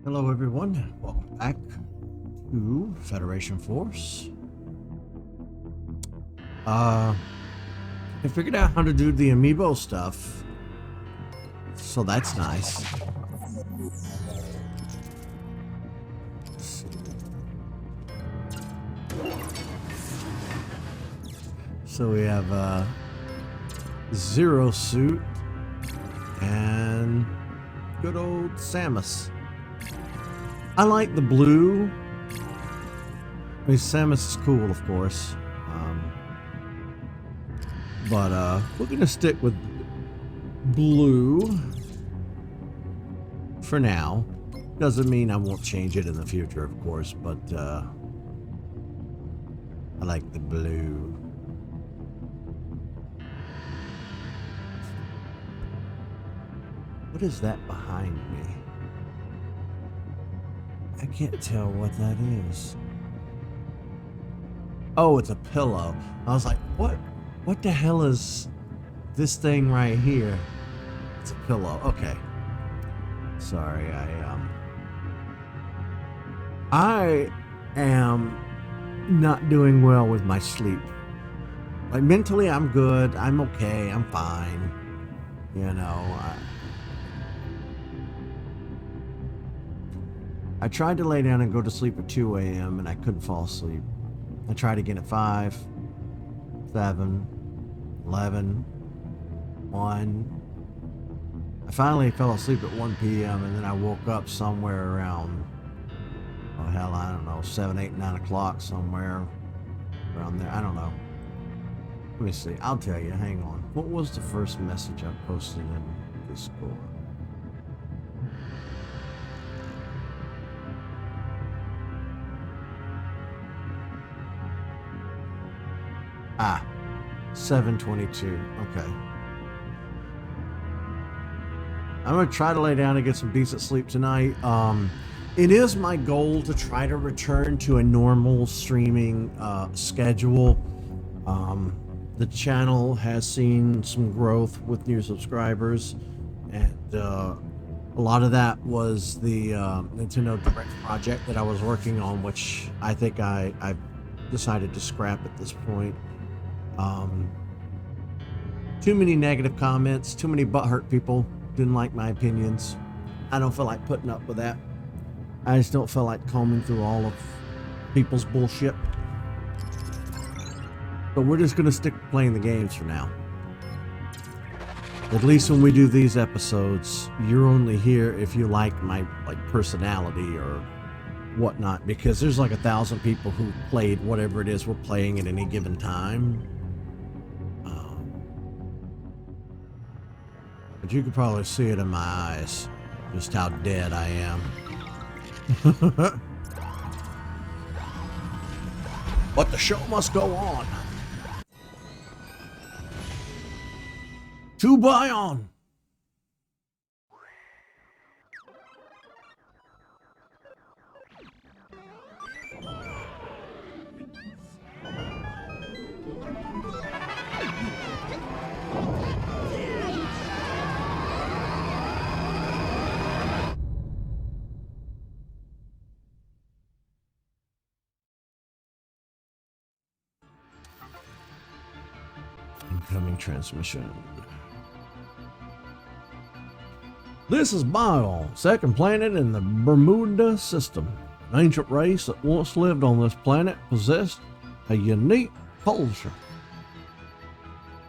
Hello everyone, welcome back to Federation Force. I figured out how to do the amiibo stuff, so that's nice. So we have Zero Suit and good old Samus. I like the blue. I mean, Samus is cool, of course. But we're gonna stick with blue for now. Doesn't mean I won't change it in the future, of course, but I like the blue. What is that behind me? I can't tell what that is. Oh, it's a pillow. I was like, what? What the hell is this thing right here? It's a pillow. Okay. Sorry, I am not doing well with my sleep. Like mentally, I'm good. I'm okay. I'm fine. You know. I tried to lay down and go to sleep at 2 a.m. and I couldn't fall asleep. I tried again at 5, 7, 11, 1. I finally fell asleep at 1 p.m. and then I woke up somewhere around, oh hell, I don't know, 7, 8, 9 o'clock, somewhere around there. I don't know. Let me see. I'll tell you. Hang on. What was the first message I posted in Discord? Ah, 7:22. Okay. I'm gonna try to lay down and get some decent sleep tonight. It is my goal to try to return to a normal streaming schedule. The channel has seen some growth with new subscribers, and a lot of that was the Nintendo Direct project that I was working on, which I think I've decided to scrap at this point. Too many negative comments, too many butthurt people didn't like my opinions. I don't feel like putting up with that. I just don't feel like combing through all of people's bullshit. But we're just gonna stick to playing the games for now. At least when we do these episodes, you're only here if you like my personality or whatnot, because there's like 1,000 people who played whatever it is we're playing at any given time. But you could probably see it in my eyes, just how dead I am. But the show must go on. To buy on. Incoming transmission. This is Bion, second planet in the Bermuda system. An ancient race that once lived on this planet possessed a unique culture.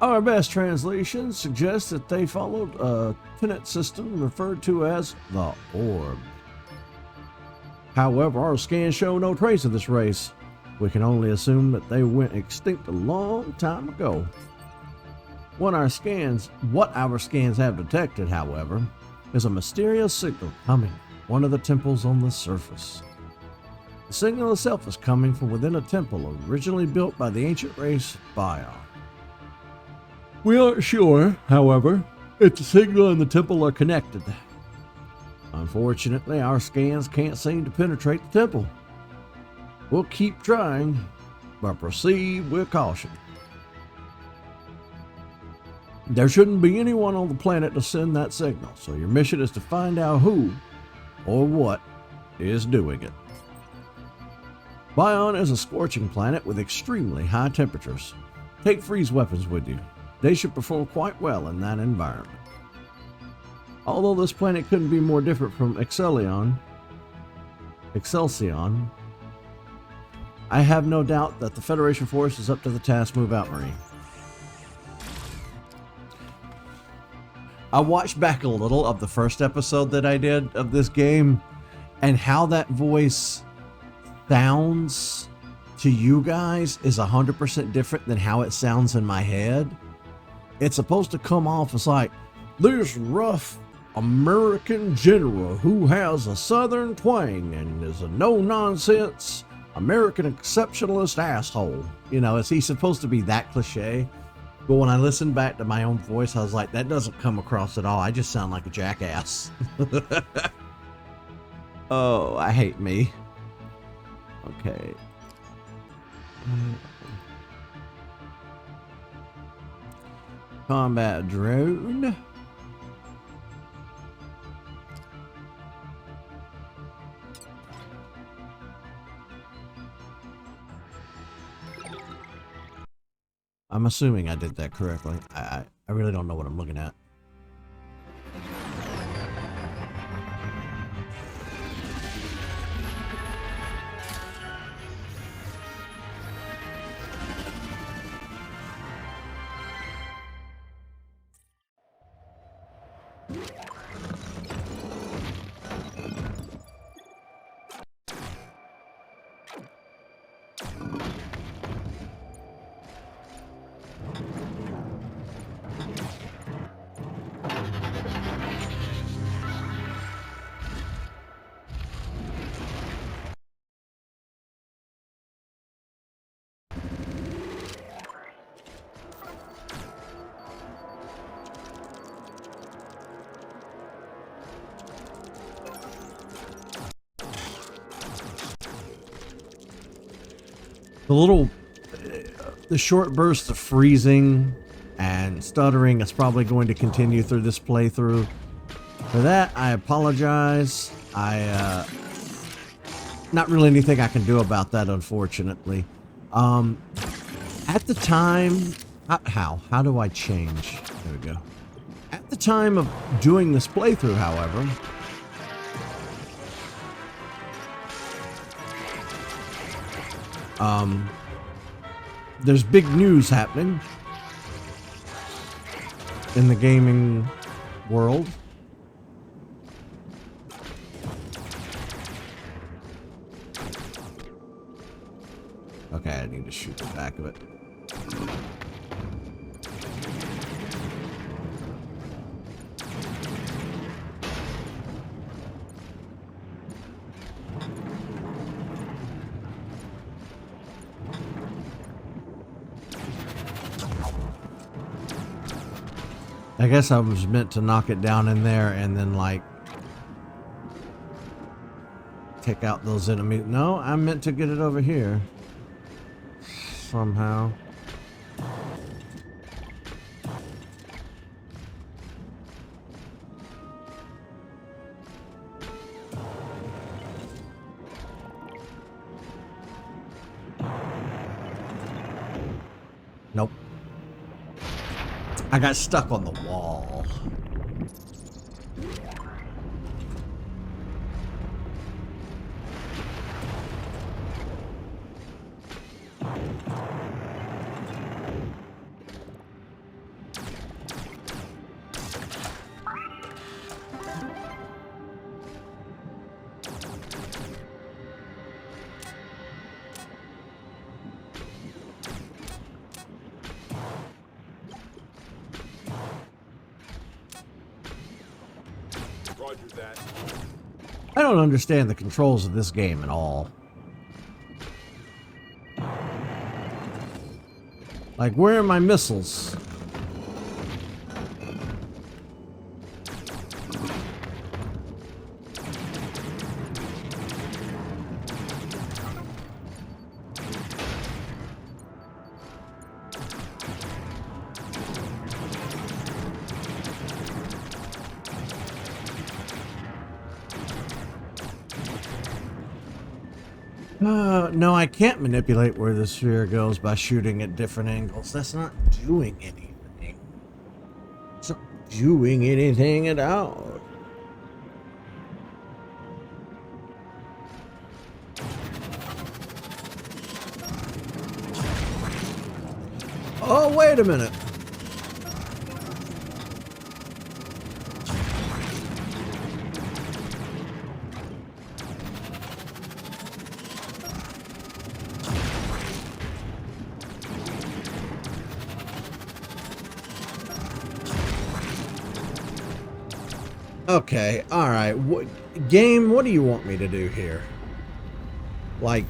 Our best translations suggest that they followed a tenet system referred to as the Orb. However, our scans show no trace of this race. We can only assume that they went extinct a long time ago. What our scans have detected, however, is a mysterious signal coming from one of the temples on the surface. The signal itself is coming from within a temple originally built by the ancient race Bion. We aren't sure, however, if the signal and the temple are connected. Unfortunately, our scans can't seem to penetrate the temple. We'll keep trying, but proceed with caution. There shouldn't be anyone on the planet to send that signal, so your mission is to find out who or what is doing it. Bion is a scorching planet with extremely high temperatures. Take freeze weapons with you. They should perform quite well in that environment. Although this planet couldn't be more different from Excelsior, I have no doubt that the Federation force is up to the task. Move out, Marine. I watched back a little of the first episode that I did of this game, and how that voice sounds to you guys is 100% different than how it sounds in my head. It's supposed to come off as like this rough American general who has a southern twang and is a no-nonsense American exceptionalist asshole. You know, is he supposed to be that cliche? But when I listened back to my own voice, I was like, that doesn't come across at all. I just sound like a jackass. Oh, I hate me. Okay. Combat drone. I'm assuming I did that correctly. I really don't know what I'm looking at. The short burst of freezing and stuttering is probably going to continue through this playthrough. For that, I apologize. Not really anything I can do about that, unfortunately. At the time, how do I change? There we go. At the time of doing this playthrough, however, there's big news happening in the gaming world. Okay, I need to shoot the back of it. I guess I was meant to knock it down in there and then like take out those enemies. No, I'm meant to get it over here somehow. Nope. I got stuck on the wall. I don't understand the controls of this game at all. Like, where are my missiles? No, I can't manipulate where the sphere goes by shooting at different angles. That's not doing anything. It's not doing anything at all. Oh, wait a minute. Okay, alright. Game, what do you want me to do here? Like...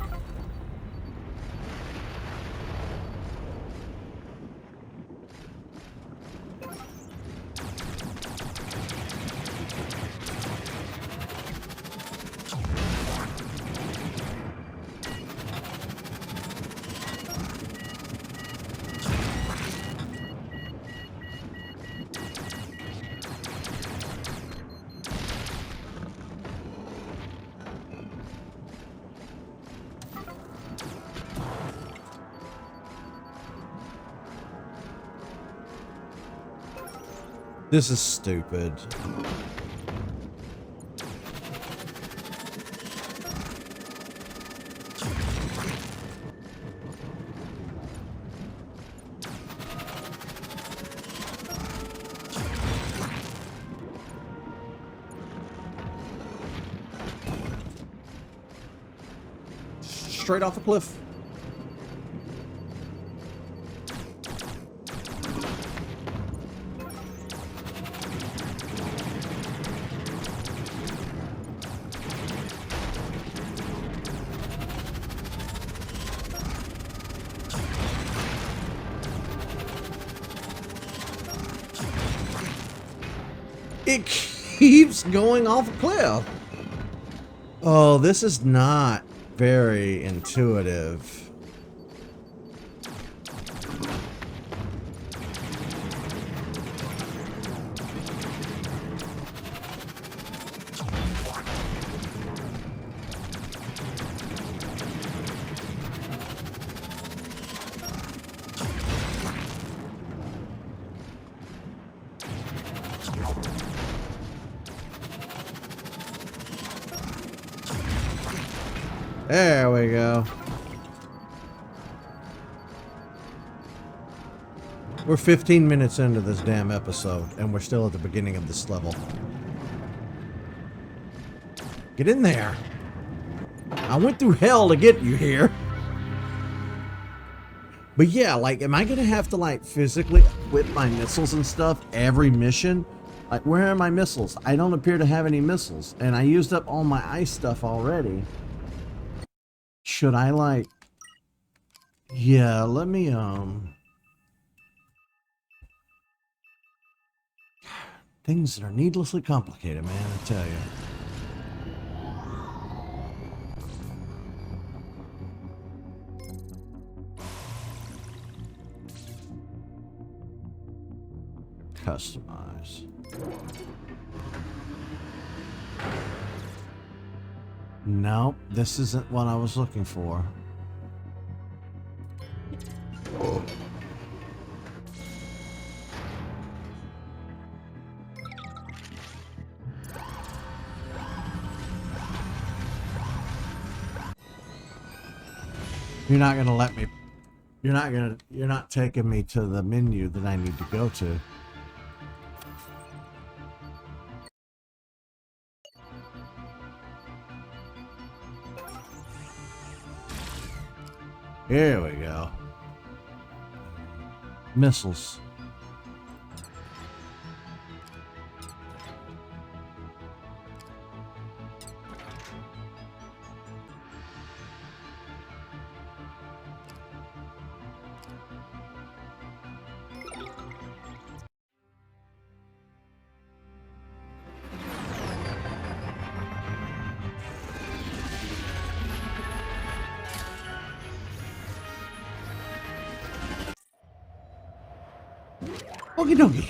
This is stupid. Straight off the cliff. It keeps going off a cliff. Oh, this is not very intuitive. There we go. We're 15 minutes into this damn episode, and we're still at the beginning of this level. Get in there. I went through hell to get you here. But yeah, like, am I gonna have to, like, physically equip my missiles and stuff every mission? Like, where are my missiles? I don't appear to have any missiles, and I used up all my ice stuff already. Should I, like... Yeah, let me, Things that are needlessly complicated, man, I tell you. Customize. Nope, this isn't what I was looking for. You're not gonna let me. You're not taking me to the menu that I need to go to. Here we go. Missiles. Okie dokie.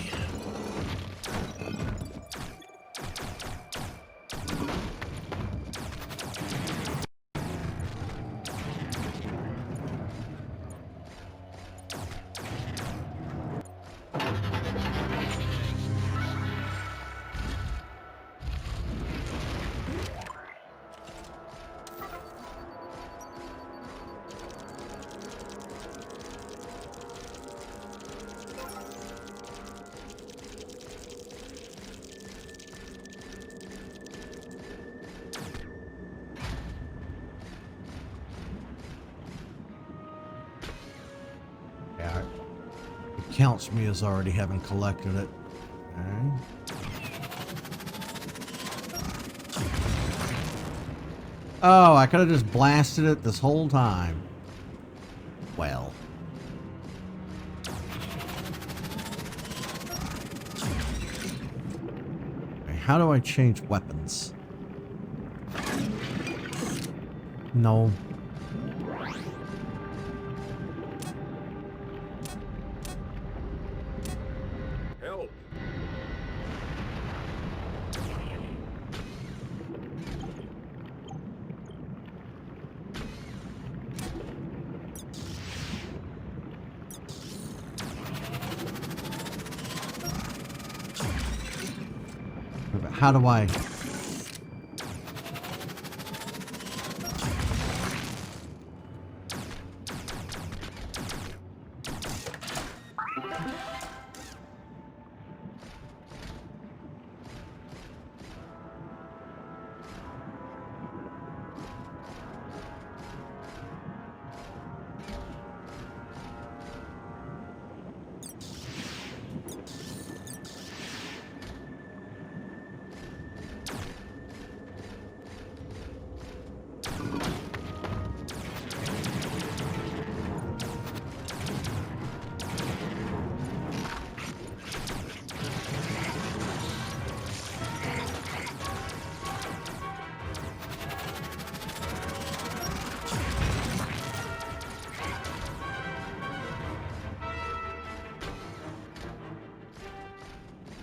counts me as already having collected it. Okay. Oh, I could have just blasted it this whole time. Well. Okay, how do I change weapons? No. Help! How do I...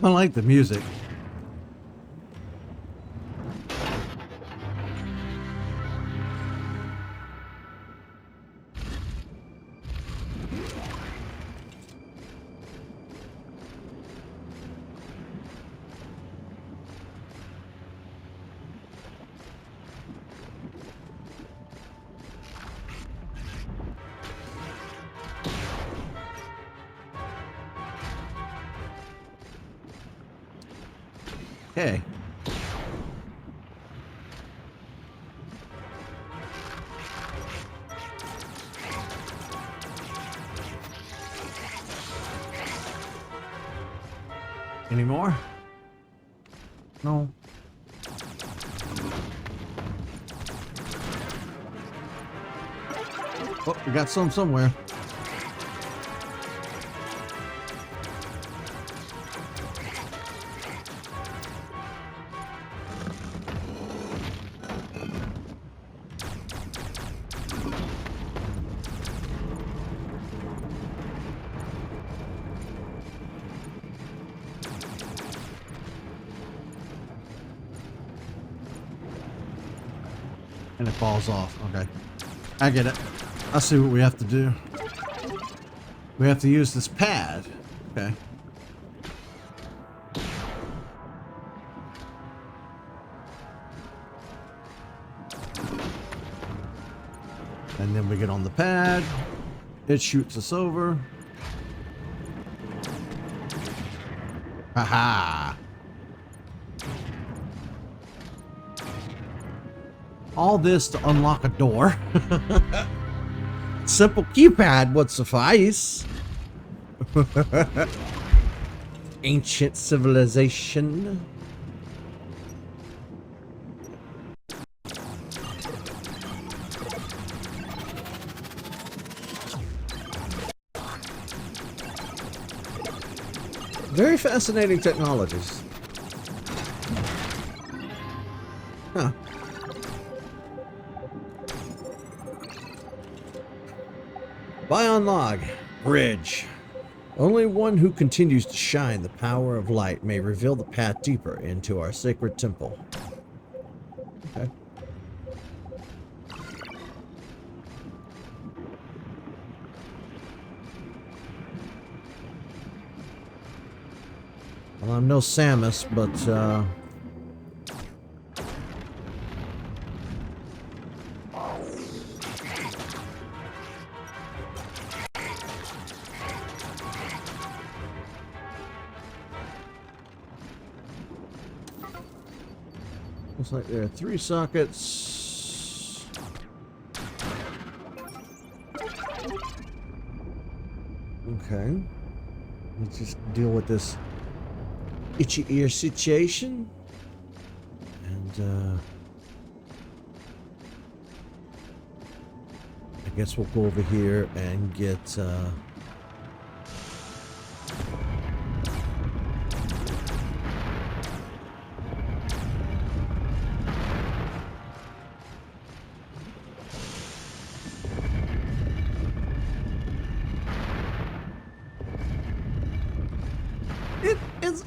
I like the music. Okay. Any more? No. Oh, we got some somewhere. And it falls off. Okay. I get it. I see what we have to do. We have to use this pad. Okay. And then we get on the pad. It shoots us over. Haha. All this to unlock a door. Simple keypad would suffice. Ancient civilization. Very fascinating technologies. Huh. Bion log. Bridge. Only one who continues to shine the power of light may reveal the path deeper into our sacred temple. Okay. Well, I'm no Samus, but, looks like there are 3 sockets. Okay. Let's just deal with this itchy ear situation. And I guess we'll go over here and get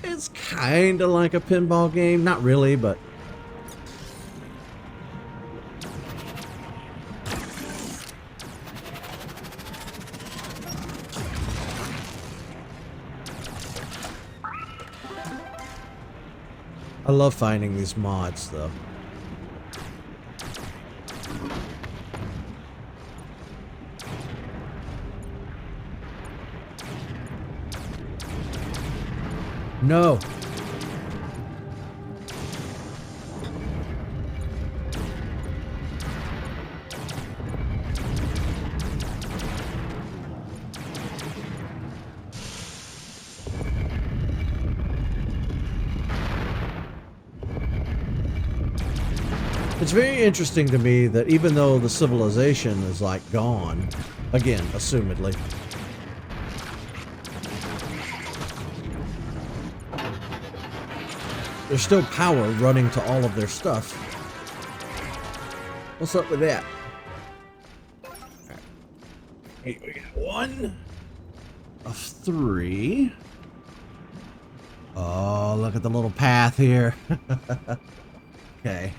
it's kind of like a pinball game, not really, but I love finding these mods though. No. It's very interesting to me that even though the civilization is like gone, again, assumedly, there's still power running to all of their stuff. What's up with that? Right. We got 1 of 3. Oh, look at the little path here. Okay.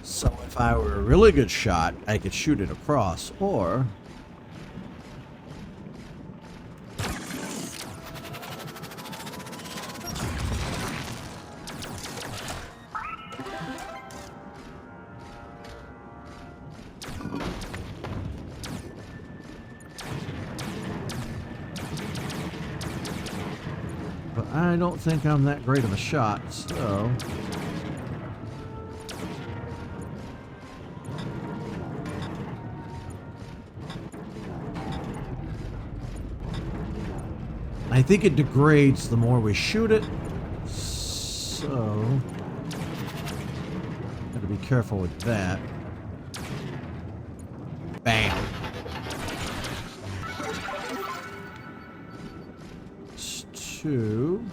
So if I were a really good shot, I could shoot it across, or but I don't think I'm that great of a shot, so I think it degrades the more we shoot it, so gotta be careful with that. Bam. It's 2.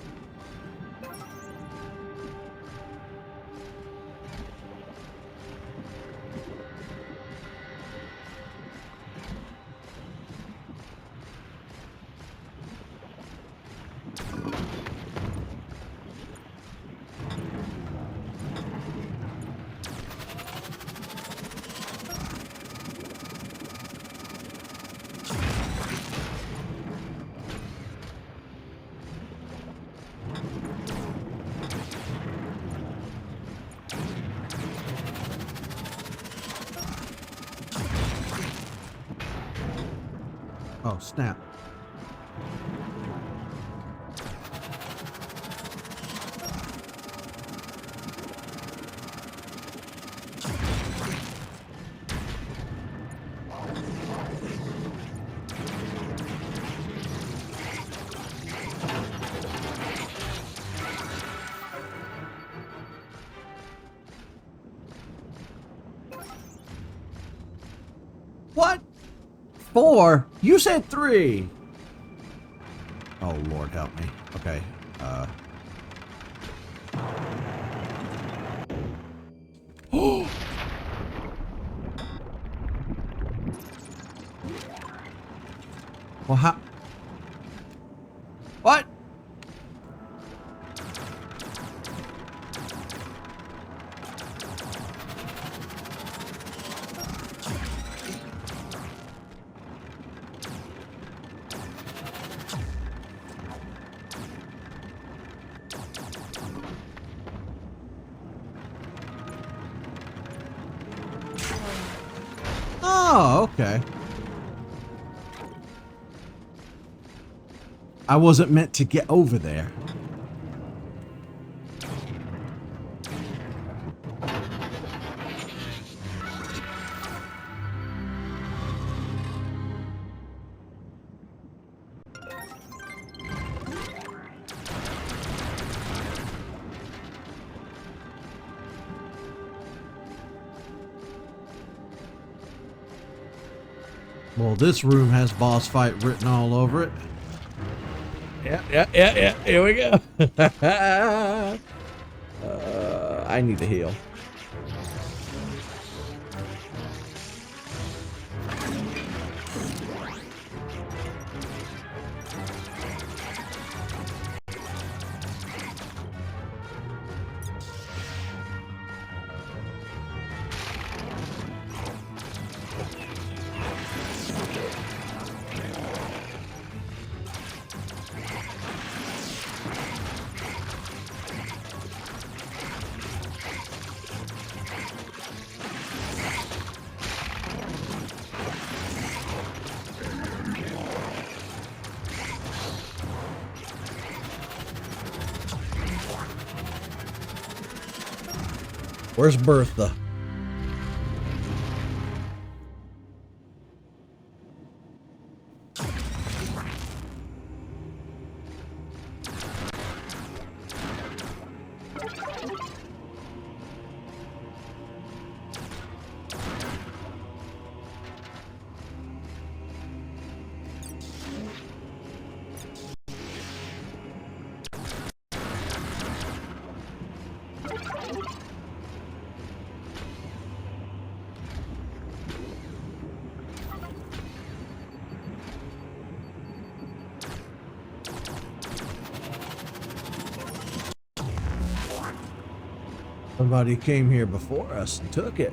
Oh, snap. What? 4? You said 3. Oh, Lord help me. Okay. Oh! Well, how? What? Oh, okay. I wasn't meant to get over there. Well, this room has boss fight written all over it. Yeah. Here we go. I need to heal. Where's Bertha? Somebody came here before us and took it.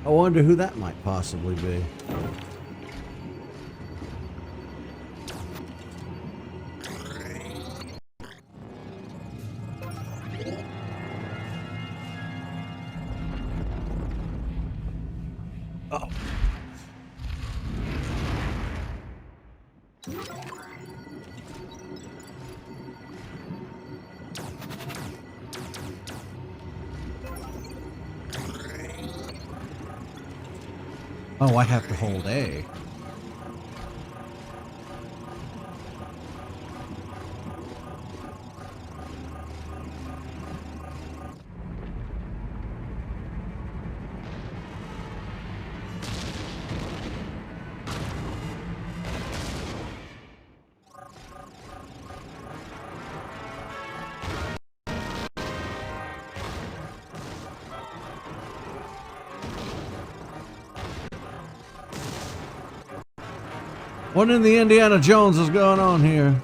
I wonder who that might possibly be. Oh. Oh, I have to hold A. What in the Indiana Jones is going on here?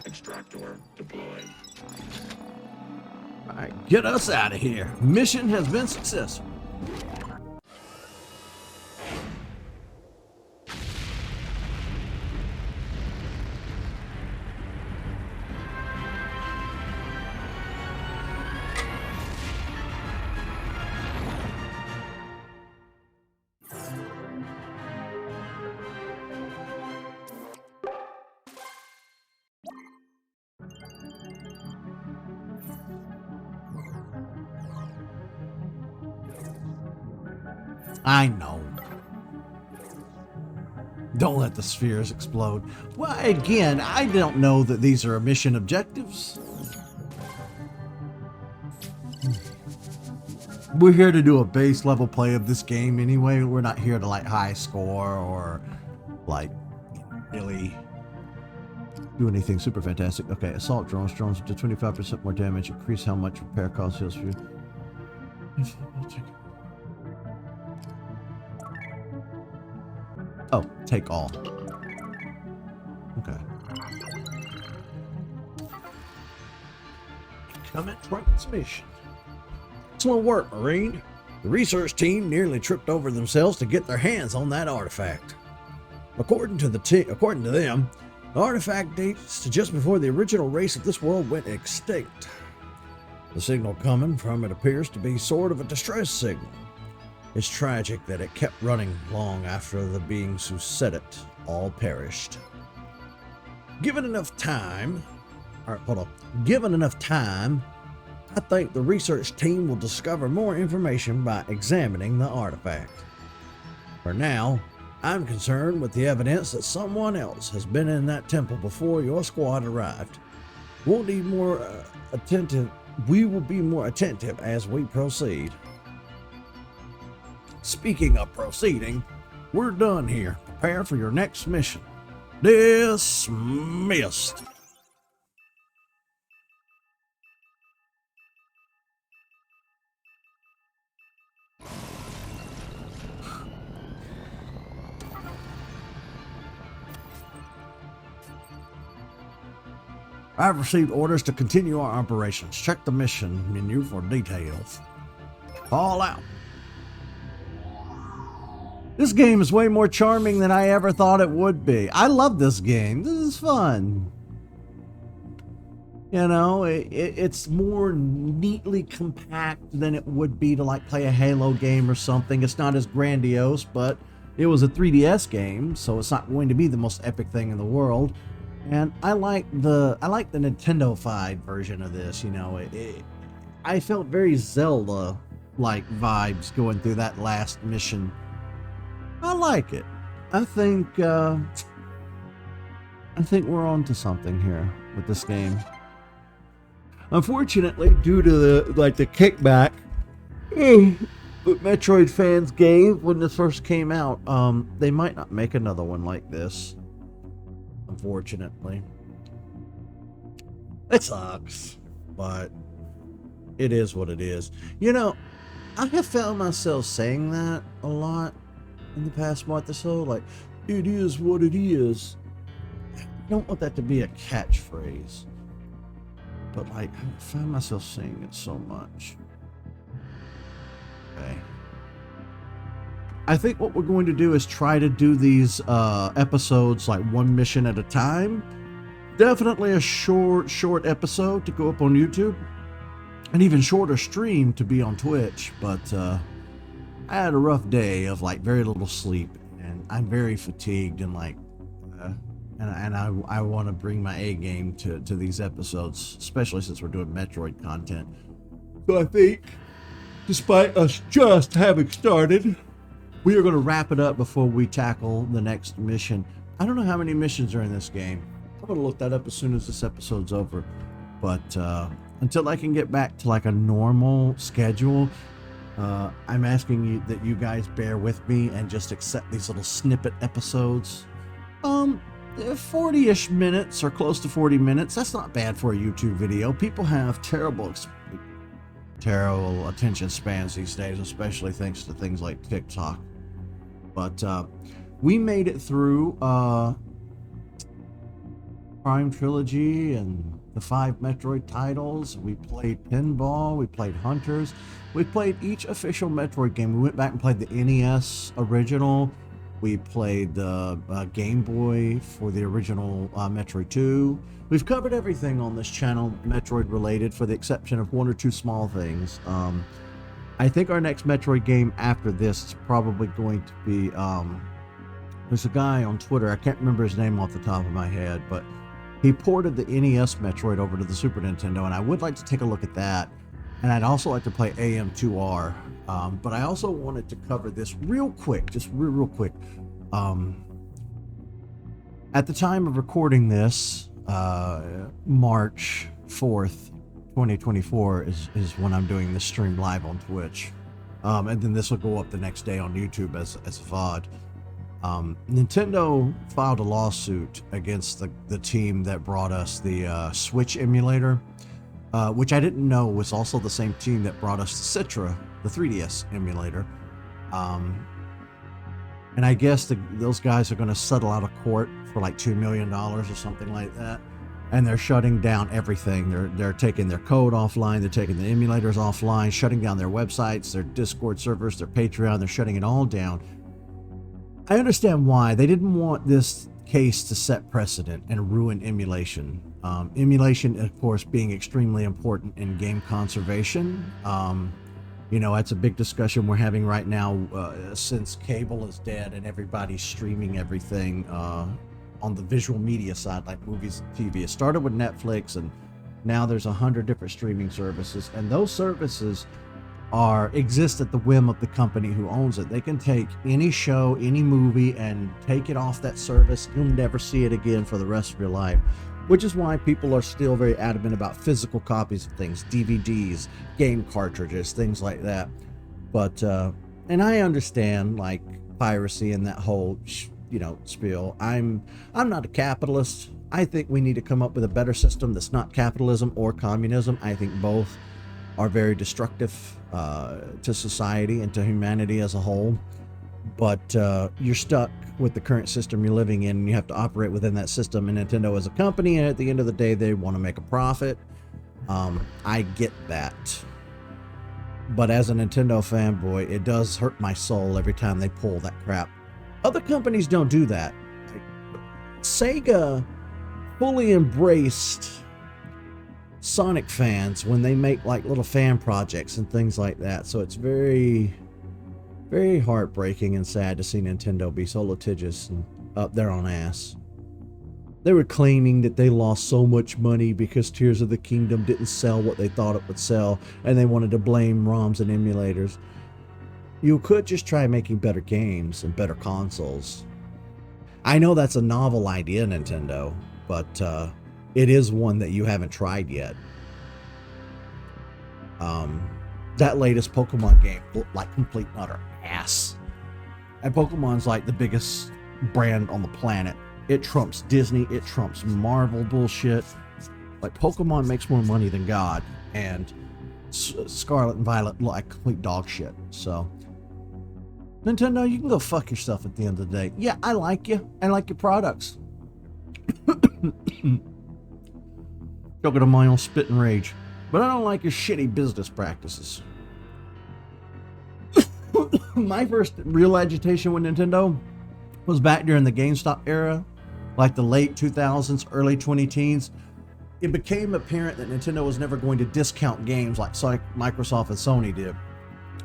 Extractor deployed. All right, get us out of here. Mission has been successful. I know. Don't let the spheres explode. Well, again, I don't know that these are mission objectives. We're here to do a base level play of this game anyway. We're not here to like high score or like really do anything super fantastic. Okay, assault drones. Drones do 25% more damage. Increase how much repair cost heals for you. Oh, take all. Okay. Comment transmission. Excellent work, Marine. The research team nearly tripped over themselves to get their hands on that artifact. According to them, the artifact dates to just before the original race of this world went extinct. The signal coming from it appears to be sort of a distress signal. It's tragic that it kept running long after the beings who set it all perished. Given enough time, All right, hold on. Given enough time, I think the research team will discover more information by examining the artifact. For now, I'm concerned with the evidence that someone else has been in that temple before your squad arrived. We'll need more attentive. We will be more attentive as we proceed. Speaking of proceeding, we're done here. Prepare for your next mission. Dismissed. I've received orders to continue our operations. Check the mission menu for details. All out. This game is way more charming than I ever thought it would be. I love this game. This is fun. You know, it's more neatly compact than it would be to like play a Halo game or something. It's not as grandiose, but it was a 3DS game, so it's not going to be the most epic thing in the world. And I like the Nintendo-fied version of this. You know, I felt very Zelda-like vibes going through that last mission. I like it. I think we're on to something here with this game. Unfortunately, due to the kickback that Metroid fans gave when this first came out, they might not make another one like this. Unfortunately, it sucks, but it is what it is. You know, I have found myself saying that a lot in the past month or so, like, it is what it is. I don't want that to be a catchphrase, but like, I find myself saying it so much. Okay. I think what we're going to do is try to do these episodes like one mission at a time. Definitely a short episode to go up on YouTube. An even shorter stream to be on Twitch. But I had a rough day of like very little sleep. And I'm very fatigued and like... I want to bring my A game to these episodes. Especially since we're doing Metroid content. So I think, despite us just having started... we are going to wrap it up before we tackle the next mission. I don't know how many missions are in this game. I'm going to look that up as soon as this episode's over. But until I can get back to like a normal schedule, I'm asking you that you guys bear with me and just accept these little snippet episodes. 40-ish minutes or close to 40 minutes. That's not bad for a YouTube video. People have terrible attention spans these days, especially thanks to things like TikTok. But we made it through Prime Trilogy and the 5 Metroid titles. We played Pinball, we played Hunters, we played each official Metroid game. We went back and played the NES original. We played the Game Boy for the original Metroid 2. We've covered everything on this channel Metroid related, for the exception of one or two small things. I think our next Metroid game after this is probably going to be, there's a guy on Twitter, I can't remember his name off the top of my head, but he ported the NES Metroid over to the Super Nintendo, and I would like to take a look at that. And I'd also like to play AM2R, but I also wanted to cover this real quick, just real quick. At the time of recording this, March 4th, 2024 is when I'm doing this stream live on Twitch. And then this will go up the next day on YouTube as a VOD. Nintendo filed a lawsuit against the team that brought us the Switch emulator, which I didn't know was also the same team that brought us the Citra, the 3DS emulator. And I guess those guys are going to settle out of court for like $2 million or something like that. And they're shutting down everything. They're taking their code offline. They're taking the emulators offline, shutting down their websites, their Discord servers, their Patreon. They're shutting it all down. I understand why. They didn't want this case to set precedent and ruin emulation. Emulation, of course, being extremely important in game conservation. You know, that's a big discussion we're having right now since cable is dead and everybody's streaming everything on the visual media side, like movies and TV. It started with Netflix, and now there's 100 different streaming services, and those services exist at the whim of the company who owns it. They can take any show, any movie, and take it off that service. You'll never see it again for the rest of your life, which is why people are still very adamant about physical copies of things, DVDs, game cartridges, things like that. But and I understand like piracy and that whole spiel. I'm not a capitalist. I think we need to come up with a better system that's not capitalism or communism. I think both are very destructive to society and to humanity as a whole. But you're stuck with the current system you're living in, and you have to operate within that system. And Nintendo is a company, and at the end of the day, they want to make a profit. I get that. But as a Nintendo fanboy, it does hurt my soul every time they pull that crap. Other companies don't do that. Sega fully embraced Sonic fans when they make like little fan projects and things like that. So it's very, very heartbreaking and sad to see Nintendo be so litigious and up their own ass. They were claiming that they lost so much money because Tears of the Kingdom didn't sell what they thought it would sell, and they wanted to blame ROMs and emulators. You could just try making better games and better consoles. I know that's a novel idea, Nintendo, but it is one that you haven't tried yet. That latest Pokemon game looked like complete and utter ass. And Pokemon's like the biggest brand on the planet. It trumps Disney, it trumps Marvel bullshit. Like, Pokemon makes more money than God, and Scarlet and Violet look like complete dog shit. So, Nintendo, you can go fuck yourself at the end of the day. Yeah, I like you. I like your products. Choking on my own spit and rage. But I don't like your shitty business practices. My first real agitation with Nintendo was back during the GameStop era, like the late 2000s, early 2010s. It became apparent that Nintendo was never going to discount games like Microsoft and Sony did.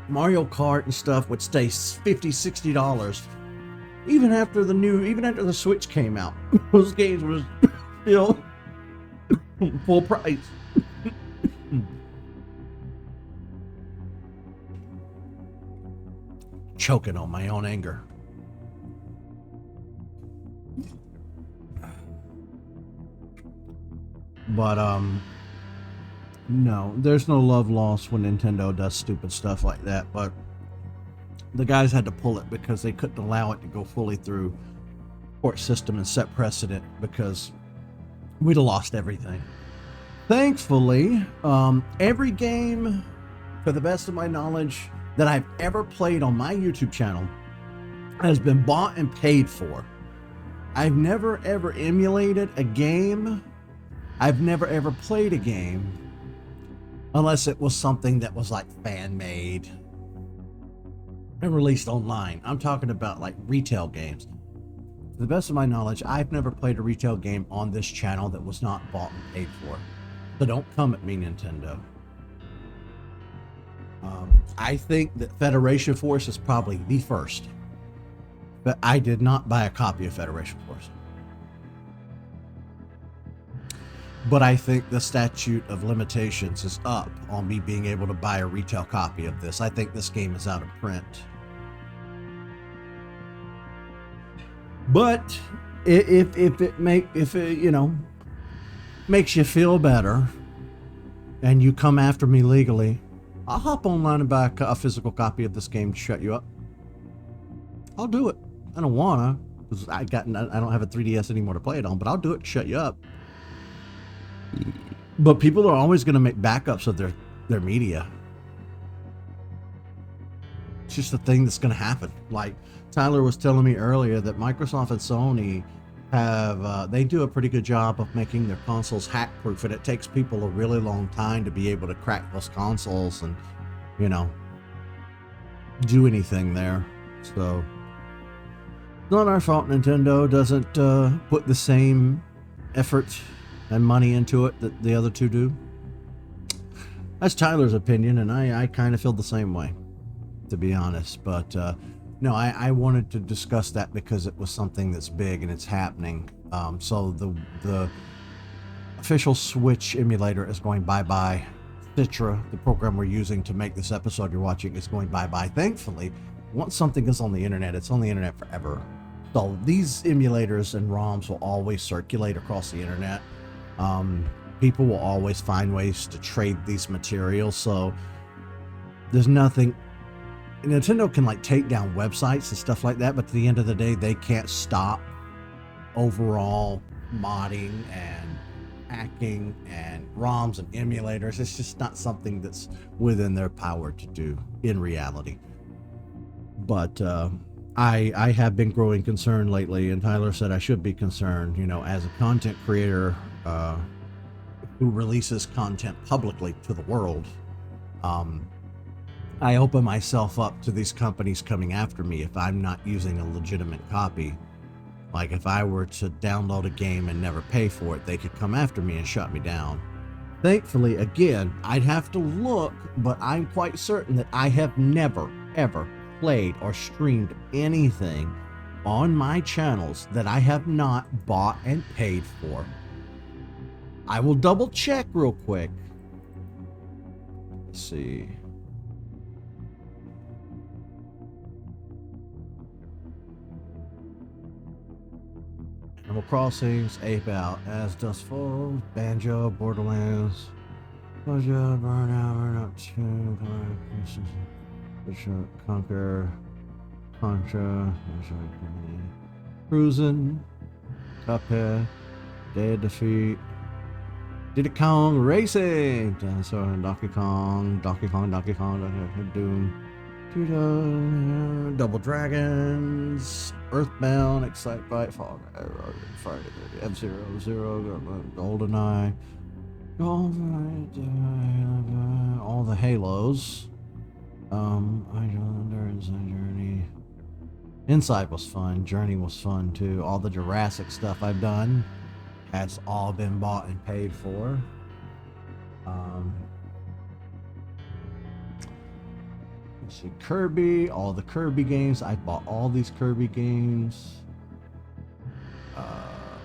Mario Kart and stuff would stay $50, $60 even after the Switch came out. Those games were still full price. Choking on my own anger. But no, there's no love lost when Nintendo does stupid stuff like that. But the guys had to pull it because they couldn't allow it to go fully through court system and set precedent, because we'd have lost everything. Thankfully, every game, to the best of my knowledge, that I've ever played on my YouTube channel has been bought and paid for. I've never ever emulated a game. I've never ever played a game unless it was something that was like fan made and released online. I'm talking about like retail games. To the best of my knowledge, I've never played a retail game on this channel that was not bought and paid for. So don't come at me, Nintendo. I think that Federation Force is probably the first, but I did not buy a copy of Federation Force. But I think the statute of limitations is up on me being able to buy a retail copy of this. I think this game is out of print. But if it makes you feel better and you come after me legally, I'll hop online and buy a physical copy of this game to shut you up. I'll do it. I don't wanna, because I don't have a 3DS anymore to play it on, but I'll do it to shut you up. But people are always going to make backups of their media. It's just a thing that's going to happen. Like Tyler was telling me earlier that Microsoft and Sony they do a pretty good job of making their consoles hack proof, and it takes people a really long time to be able to crack those consoles and, do anything there. So it's not our fault Nintendo doesn't put the same effort and money into it that the other two do. That's Tyler's opinion, and I kind of feel the same way, to be honest. But no, I wanted to discuss that because it was something that's big and it's happening. So the official Switch emulator is going bye-bye. Citra, the program we're using to make this episode you're watching, is going bye-bye. Thankfully, once something is on the internet, it's on the internet forever. So these emulators and ROMs will always circulate across the internet. People will always find ways to trade these materials. So there's nothing. Nintendo can like take down websites and stuff like that, but at the end of the day, they can't stop overall modding and hacking and ROMs and emulators. It's just not something that's within their power to do in reality. But I have been growing concerned lately, and Tyler said I should be concerned, you know, as a content creator who releases content publicly to the world. I open myself up to these companies coming after me if I'm not using a legitimate copy. Like if I were to download a game and never pay for it, they could come after me and shut me down. Thankfully, again, I'd have to look, but I'm quite certain that I have never, ever played or streamed anything on my channels that I have not bought and paid for. I will double check real quick. Let's see. Animal Crossings, Ape Out, As Dust Falls, Banjo, Borderlands, Burnout 2, Conquer, Contra, Cruisin', Cuphead, Day of Defeat, Diddy Kong Racing, Donkey Kong, Doom, Double Dragons, Earthbound, Excitebike, Fall Guys, Friday, F-Zero, GoldenEye, all the Halos, Inside Journey. Inside was fun, Journey was fun too. All the Jurassic stuff I've done has all been bought and paid for. Let's see, Kirby, all the Kirby games. I bought all these Kirby games.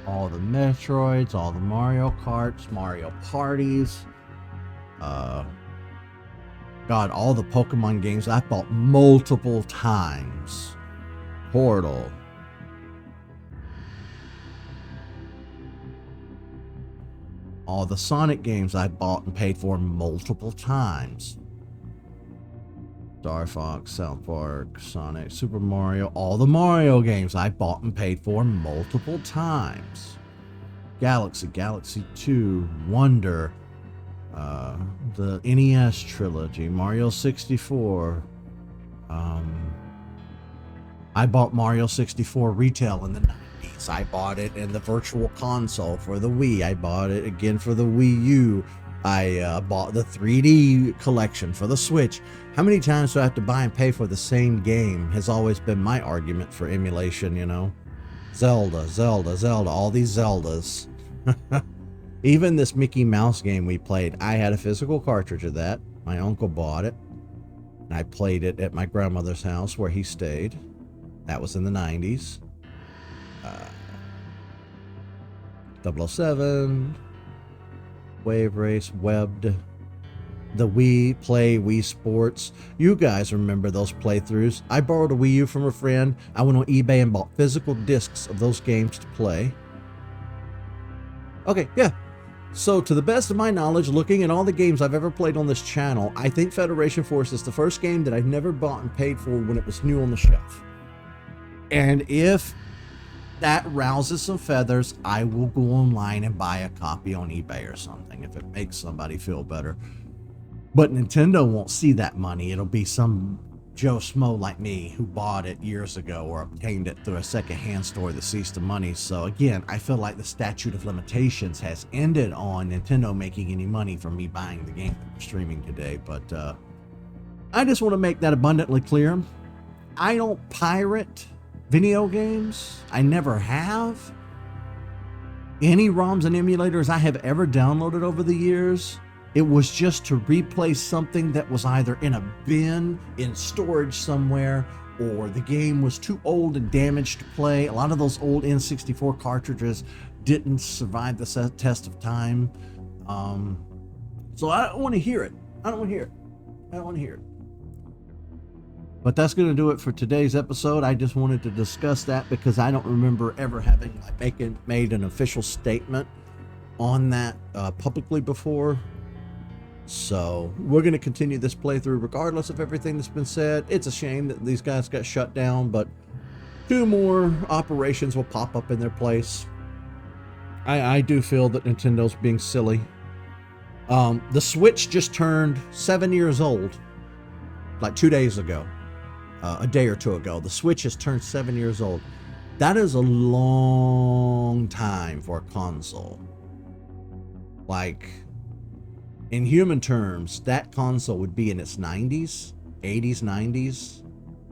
All the Metroids, all the Mario Karts, Mario Parties. God, all the Pokemon games I bought multiple times. Portal. All the Sonic games I bought and paid for multiple times. Star Fox, South Park, Sonic, Super Mario, all the Mario games I bought and paid for multiple times. Galaxy 2, Wonder, the NES trilogy, Mario 64. I bought Mario 64 retail in the 90s. I bought it in the Virtual Console for the Wii. I bought it again for the Wii U. I bought the 3D collection for the Switch. How many times do I have to buy and pay for the same game has always been my argument for emulation, you know. Zelda, all these Zeldas. Even this Mickey Mouse game we played, I had a physical cartridge of that. My uncle bought it. And I played it at my grandmother's house where he stayed. That was in the 90s. 007... Wave Race, Webbed, the Wii Play, Wii Sports. You guys remember those playthroughs. I borrowed a Wii U from a friend. I went on eBay and bought physical discs of those games to play. Okay, yeah. So to the best of my knowledge, looking at all the games I've ever played on this channel, I think Federation Force is the first game that I've never bought and paid for when it was new on the shelf. And if that rouses some feathers, I will go online and buy a copy on eBay or something if it makes somebody feel better. But Nintendo won't see that money. It'll be some Joe Schmo like me who bought it years ago or obtained it through a secondhand store that sees the money. So again, I feel like the statute of limitations has ended on Nintendo making any money from me buying the game that we're streaming today. But I just want to make that abundantly clear. I don't pirate video games. I never have. Any ROMs and emulators I have ever downloaded over the years It was just to replace something that was either in a bin, in storage somewhere, or the game was too old and damaged to play. A lot of those old N64 cartridges didn't survive the test of time. So I don't want to hear it. I don't want to hear it. I don't want to hear it. But that's going to do it for today's episode. I just wanted to discuss that because I don't remember ever having made an official statement on that publicly before. So we're going to continue this playthrough regardless of everything that's been said. It's a shame that these guys got shut down, but 2 more operations will pop up in their place. I do feel that Nintendo's being silly. The Switch just turned 7 years old, like 2 days ago, a day or 2 ago. The Switch has turned 7 years old. That is a long time for a console. Like, in human terms, that console would be in its 90s, 80s, 90s,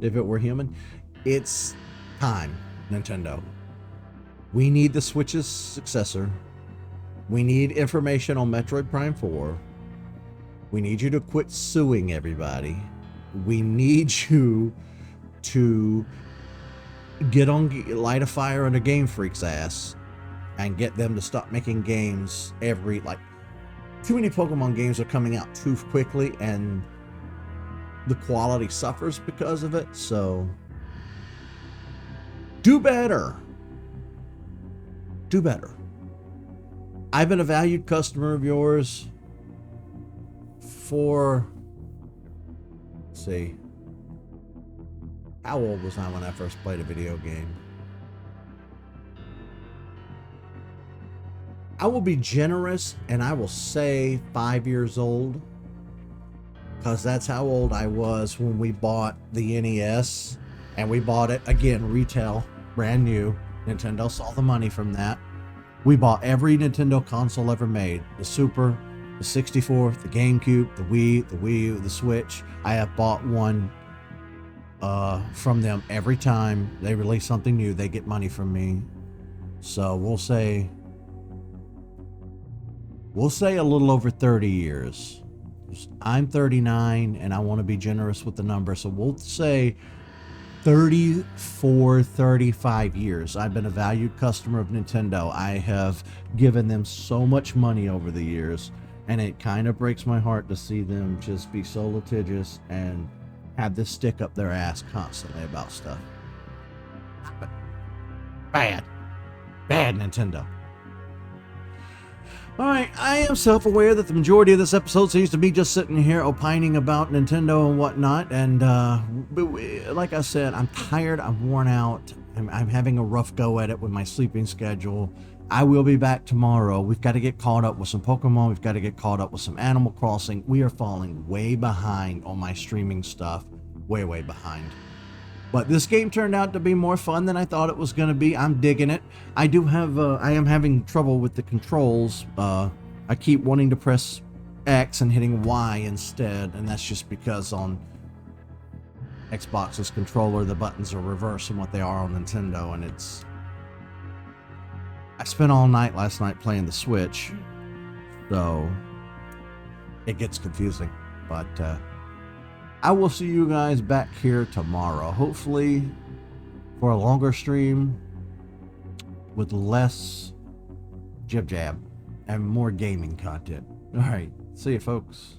if it were human. It's time, Nintendo. We need the Switch's successor. We need information on Metroid Prime 4. We need you to quit suing everybody. We need you to light a fire under Game Freak's ass and get them to stop making games too many Pokemon games are coming out too quickly and the quality suffers because of it. So do better. Do better. I've been a valued customer of yours for, let's see, how old was I when I first played a video game? I will be generous and I will say 5 years old, because that's how old I was when we bought the NES, and we bought it again retail, brand new. Nintendo saw the money from that. We bought every Nintendo console ever made: the Super, the 64, the GameCube, the Wii, the Wii U, the Switch. I have bought one from them every time they release something new. They get money from me. So we'll say a little over 30 years. I'm 39 and I want to be generous with the number. So we'll say 34, 35 years. I've been a valued customer of Nintendo. I have given them so much money over the years, and it kind of breaks my heart to see them just be so litigious and have this stick up their ass constantly about stuff. Bad Nintendo. Alright, I am self-aware that the majority of this episode seems to be just sitting here opining about Nintendo and whatnot, and like I said, I'm tired, I'm worn out, I'm having a rough go at it with my sleeping schedule. I will be back tomorrow. We've got to get caught up with some Pokemon, we've got to get caught up with some Animal Crossing. We are falling way behind on my streaming stuff, way behind. But this game turned out to be more fun than I thought it was going to be. I'm digging it. I am having trouble with the controls. I keep wanting to press X and hitting Y instead, and that's just because on Xbox's controller the buttons are reversed from what they are on Nintendo, and I spent all night last night playing the Switch, so it gets confusing. But I will see you guys back here tomorrow, hopefully for a longer stream with less jib jab and more gaming content. All right, see you folks.